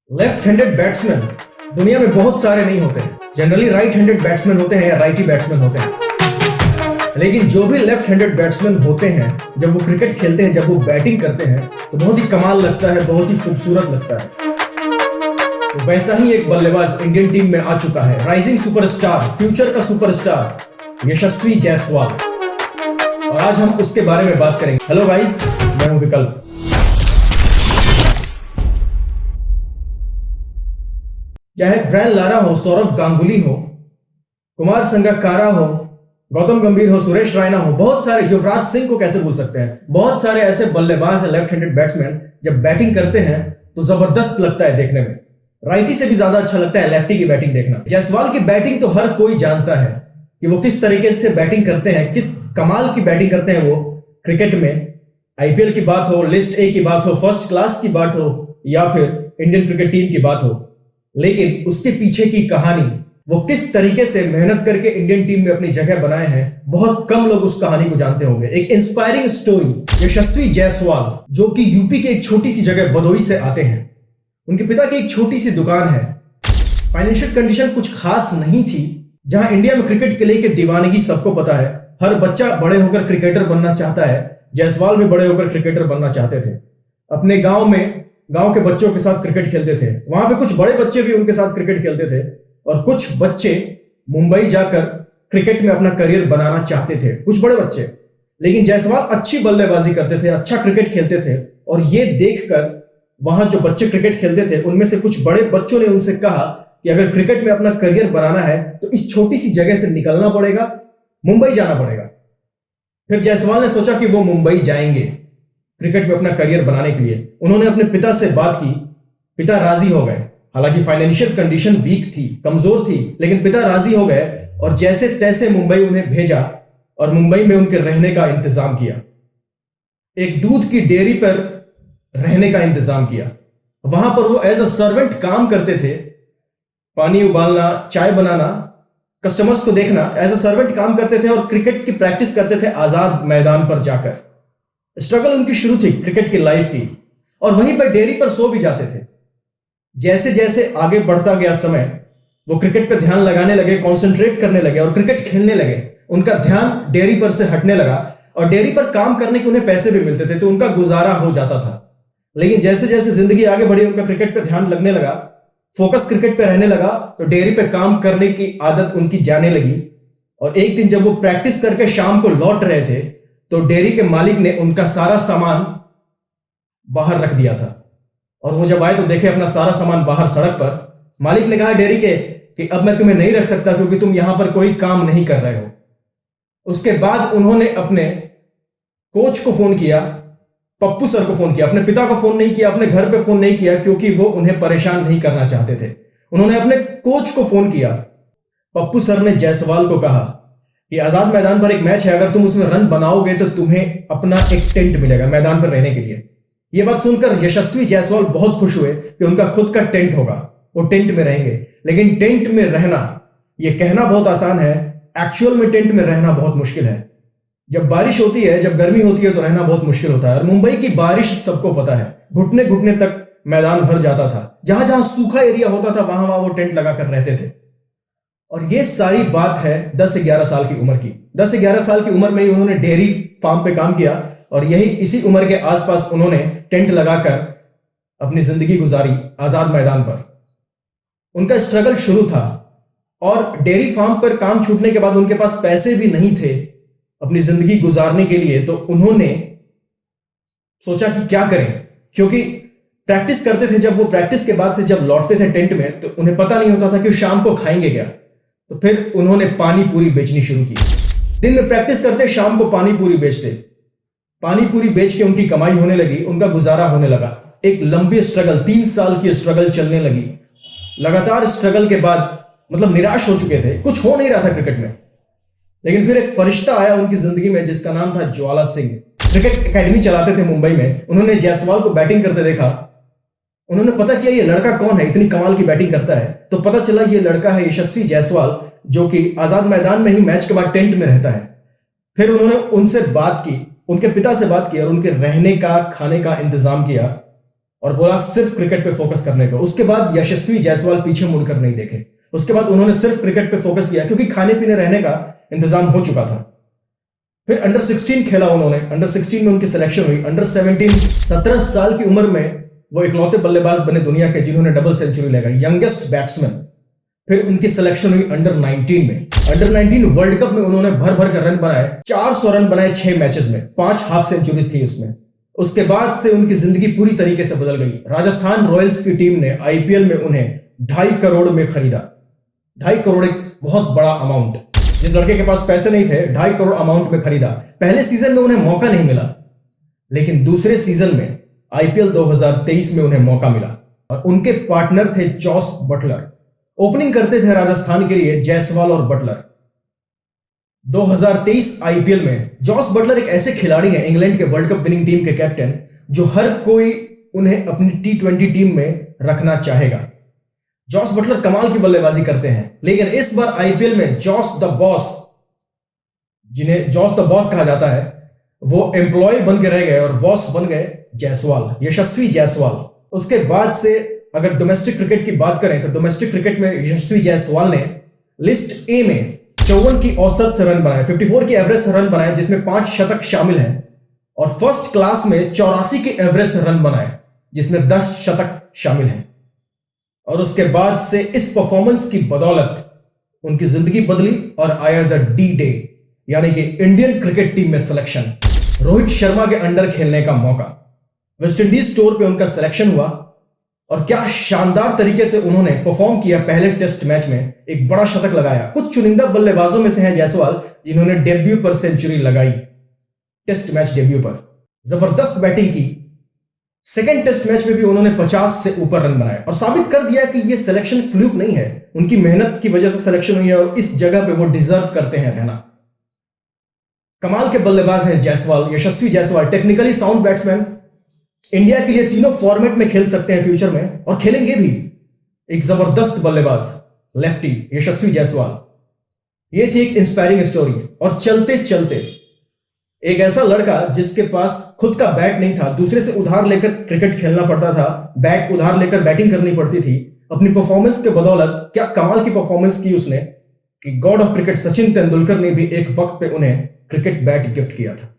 Left handed batsman दुनिया में बहुत सारे नहीं होते हैं। जनरली राइट हैंडेड बैट्समैन होते हैं या राइटी बैट्समैन होते हैं। लेकिन जो भी लेफ्ट हैंडेड बैट्समैन होते हैं, जब वो क्रिकेट खेलते हैं, जब वो बैटिंग करते हैं, तो बहुत ही कमाल लगता है, बहुत ही खूबसूरत लगता है। तो वैसा ही एक बल्लेबाज इंडियन टीम में आ चुका है। राइजिंग सुपरस्टार, फ्यूचर का सुपरस्टार यशस्वी जायसवाल, और आज हम उसके बारे में बात करेंगे। हेलो गाइस, मैं हूं विकल्प। चाहे ब्रायन लारा हो, सौरव गांगुली हो, कुमार संगकारा हो, गौतम गंभीर हो, सुरेश रैना हो, बहुत सारे, युवराज सिंह को कैसे भूल सकते हैं। बहुत सारे ऐसे बल्लेबाज हैं, लेफ्ट हैंडेड बैट्समैन, जब बैटिंग करते हैं तो जबरदस्त लगता है देखने में। राइटी से भी ज्यादा अच्छा लगता है लेफ्टी की बैटिंग देखना। जायसवाल की बैटिंग तो हर कोई जानता है कि वो किस तरीके से बैटिंग करते हैं, किस कमाल की बैटिंग करते हैं वो क्रिकेट में। आईपीएल की बात हो, लिस्ट ए की बात हो, फर्स्ट क्लास की बात हो, या फिर इंडियन क्रिकेट टीम की बात हो, लेकिन उसके पीछे की कहानी, वो किस तरीके से मेहनत करके इंडियन टीम में अपनी जगह बनाए हैं, बहुत कम लोग उस कहानी को जानते होंगे। एक इंस्पायरिंग स्टोरी, यशस्वी जायसवाल, जो कि यूपी के एक छोटी सी जगह बदोई से आते हैं। उनके पिता की एक छोटी सी दुकान है। फाइनेंशियल कंडीशन कुछ खास नहीं थी। जहां इंडिया में क्रिकेट के लिए की दीवानगी सबको पता है, हर बच्चा बड़े होकर क्रिकेटर बनना चाहता है। जायसवाल भी बड़े होकर क्रिकेटर बनना चाहते थे। अपने गांव में गांव के बच्चों के साथ क्रिकेट खेलते थे। वहां पे कुछ बड़े बच्चे भी उनके साथ क्रिकेट खेलते थे, और कुछ बच्चे मुंबई जाकर क्रिकेट में अपना करियर बनाना चाहते थे, कुछ बड़े बच्चे। लेकिन जायसवाल अच्छी बल्लेबाजी करते थे, अच्छा क्रिकेट खेलते थे, और ये देखकर वहां जो बच्चे क्रिकेट खेलते थे, उनमें से कुछ बड़े बच्चों ने उनसे कहा कि अगर क्रिकेट में अपना करियर बनाना है तो इस छोटी सी जगह से निकलना पड़ेगा, मुंबई जाना पड़ेगा। फिर जायसवाल ने सोचा कि वो मुंबई जाएंगे क्रिकेट में अपना करियर बनाने के लिए। उन्होंने अपने पिता से बात की, पिता राजी हो गए। हालांकि फाइनेंशियल कंडीशन वीक थी, कमजोर थी, लेकिन पिता राजी हो गए और जैसे तैसे मुंबई उन्हें भेजा, और मुंबई में उनके रहने का इंतजाम किया। एक दूध की डेयरी पर रहने का इंतजाम किया। वहां पर वो एज अ सर्वेंट काम करते थे, पानी उबालना, चाय बनाना, कस्टमर्स को देखना, एज अ सर्वेंट काम करते थे, और क्रिकेट की प्रैक्टिस करते थे आजाद मैदान पर जाकर। स्ट्रगल उनकी शुरू थी क्रिकेट की लाइफ की, और वहीं पर डेयरी पर सो भी जाते थे। जैसे जैसे आगे बढ़ता गया समय, वो क्रिकेट पे ध्यान लगाने लगे, कंसंट्रेट करने लगे और क्रिकेट खेलने लगे। उनका ध्यान डेयरी पर से हटने लगा, और डेयरी पर काम करने के उन्हें पैसे भी मिलते थे, तो उनका गुजारा हो जाता था। लेकिन जैसे जैसे जिंदगी आगे बढ़ी, उनका क्रिकेट पे ध्यान लगने लगा, फोकस क्रिकेट पे रहने लगा, तो डेयरी पे काम करने की आदत उनकी जाने लगी। और एक दिन जब वो प्रैक्टिस करके शाम को लौट रहे थे, तो डेयरी के मालिक ने उनका सारा सामान बाहर रख दिया था। और वो जब आए तो देखे अपना सारा सामान बाहर सड़क पर। मालिक ने कहा डेयरी के कि अब मैं तुम्हें नहीं रख सकता, क्योंकि तुम यहां पर कोई काम नहीं कर रहे हो। उसके बाद उन्होंने अपने कोच को फोन किया, पप्पू सर को फोन किया, अपने पिता को फोन नहीं किया, अपने घर पे फोन नहीं किया, क्योंकि वो उन्हें परेशान नहीं करना चाहते थे। उन्होंने अपने कोच को फोन किया। पप्पू सर ने जायसवाल को कहा कि आजाद मैदान पर एक मैच है, अगर तुम उसमें रन बनाओगे तो तुम्हें अपना एक टेंट मिलेगा मैदान पर रहने के लिए। यह बात सुनकर यशस्वी जायसवाल बहुत खुश हुए कि उनका खुद का टेंट होगा, वो टेंट में रहेंगे। लेकिन टेंट में रहना, यह कहना बहुत आसान है, एक्चुअल में टेंट में रहना बहुत मुश्किल है। जब बारिश होती है, जब गर्मी होती है, तो रहना बहुत मुश्किल होता है। और मुंबई की बारिश सबको पता है, घुटने घुटने तक मैदान भर जाता था। जहां जहां सूखा एरिया होता था, वहां वहां वो टेंट लगाकर रहते थे। और ये सारी बात है 10 से 11 साल की उम्र की। 10 से 11 साल की उम्र में ही उन्होंने डेयरी फार्म पे काम किया, और यही इसी उम्र के आसपास उन्होंने टेंट लगाकर अपनी जिंदगी गुजारी आजाद मैदान पर। उनका स्ट्रगल शुरू था, और डेयरी फार्म पर काम छूटने के बाद उनके पास पैसे भी नहीं थे अपनी जिंदगी गुजारने के लिए। तो उन्होंने सोचा कि क्या करें, क्योंकि प्रैक्टिस करते थे। जब वो प्रैक्टिस के बाद से जब लौटते थे टेंट में, तो उन्हें पता नहीं होता था कि शाम को खाएंगे क्या। तो फिर उन्होंने पानी पूरी बेचनी शुरू की। दिन में प्रैक्टिस करते, शाम को पानी पूरी बेचते। पानी पूरी बेच के उनकी कमाई होने लगी, उनका गुजारा होने लगा। एक लंबी स्ट्रगल, 3 साल की स्ट्रगल चलने लगी। लगातार स्ट्रगल के बाद मतलब निराश हो चुके थे, कुछ हो नहीं रहा था क्रिकेट में। लेकिन फिर एक फरिश्ता आया उनकी जिंदगी में, जिसका नाम था ज्वाला सिंह। क्रिकेट एकेडमी चलाते थे मुंबई में। उन्होंने जायसवाल को बैटिंग करते देखा। उन्होंने पता किया ये लड़का कौन है, इतनी कमाल की बैटिंग करता है। तो पता चला ये लड़का है यशस्वी जायसवाल, जो कि आजाद मैदान में ही मैच के बाद टेंट में रहता है। फिर उन्होंने उनसे बात की, उनके पिता से बात की, और उनके रहने का, खाने का इंतजाम किया। और बोला सिर्फ क्रिकेट पे फोकस करने को। उसके बाद यशस्वी जायसवाल पीछे मुड़कर नहीं देखे। उसके बाद उन्होंने सिर्फ क्रिकेट पे फोकस किया, क्योंकि खाने पीने रहने का इंतजाम हो चुका था। फिर अंडर 16 खेला उन्होंने, अंडर 16 में उनकी सिलेक्शन हुई। अंडर 17 17 साल की उम्र में वो इकलौते बल्लेबाज बने दुनिया के जिन्होंने डबल सेंचुरी लगाई, यंगेस्ट बैट्समैन। फिर उनकी सिलेक्शन हुई अंडर 19 में। अंडर 19 वर्ल्ड कप में उन्होंने भर भर कर रन बनाए, 400 रन बनाए 6 मैचेस में, 5 हाफ सेंचुरीज थी उसमें। उसके बाद से उनकी जिंदगी पूरी तरीके से बदल गई। राजस्थान रॉयल्स की टीम ने आईपीएल में उन्हें 2.5 करोड़ में खरीदा। 2.5 करोड़ एक बहुत बड़ा अमाउंट, जिस लड़के के पास पैसे नहीं थे 2.5 करोड़ अमाउंट में खरीदा। पहले सीजन में उन्हें मौका नहीं मिला, लेकिन दूसरे सीजन में आईपीएल 2023 में उन्हें मौका मिला और उनके पार्टनर थे जॉस बटलर। ओपनिंग करते थे राजस्थान के लिए जायसवाल और बटलर। 2023 आईपीएल में जॉस बटलर एक ऐसे खिलाड़ी हैं, इंग्लैंड के वर्ल्ड कप विनिंग टीम के कैप्टन, जो हर कोई उन्हें अपनी T20 टीम में रखना चाहेगा। जॉस बटलर कमाल की बल्लेबाजी करते हैं, लेकिन इस बार आईपीएल में जॉस द बॉस, जिन्हें जॉस द बॉस कहा जाता है, वो एम्प्लॉय बन के रह गए और बॉस बन गए जायसवाल, यशस्वी जायसवाल। उसके बाद से अगर डोमेस्टिक क्रिकेट की बात करें तो डोमेस्टिक क्रिकेट में यशस्वी जायसवाल ने लिस्ट ए में 54 की औसत से रन बनाए, 54 की एवरेज से रन बनाए, जिसमें 5 शतक शामिल हैं, और फर्स्ट क्लास में 84 की एवरेज से रन बनाए, जिसमें 10 शतक शामिल हैं। और उसके बाद से इस परफॉर्मेंस की बदौलत उनकी जिंदगी बदली और आया द डी डे, यानी कि इंडियन क्रिकेट टीम में सिलेक्शन, रोहित शर्मा के अंडर खेलने का मौका। वेस्ट इंडीज टूर पे उनका सिलेक्शन हुआ और क्या शानदार तरीके से उन्होंने परफॉर्म किया। पहले टेस्ट मैच में एक बड़ा शतक लगाया। कुछ चुनिंदा बल्लेबाजों में से हैं जायसवाल, जिन्होंने डेब्यू पर सेंचुरी लगाई, टेस्ट मैच डेब्यू पर जबरदस्त बैटिंग की। सेकेंड टेस्ट मैच में भी उन्होंने 50 से ऊपर रन बनाए और साबित कर दिया कि यह सिलेक्शन फ्लूक नहीं है, उनकी मेहनत की वजह से सिलेक्शन हुई है और इस जगह पे वो डिजर्व करते हैं रहना। कमाल के बल्लेबाज हैं Jaiswal, Yashasvi Jaiswal, technically sound batsman, India के लिए तीनों फॉर्मेट में खेल सकते हैं फ्यूचर में और खेलेंगे भी। एक जबरदस्त बल्लेबाज लेफ्टी यशस्वी जायसवाल। यह थी एक इंस्पायरिंग स्टोरी। और चलते चलते एक ऐसा लड़का जिसके पास खुद का बैट नहीं था, दूसरे से उधार लेकर क्रिकेट खेलना पड़ता था, बैट उधार लेकर बैटिंग करनी पड़ती थी, अपनी परफॉर्मेंस के बदौलत क्या कमाल की परफॉर्मेंस की उसने कि God of cricket Sachin Tendulkar ने भी एक वक्त पे उन्हें क्रिकेट बैट गिफ्ट किया था।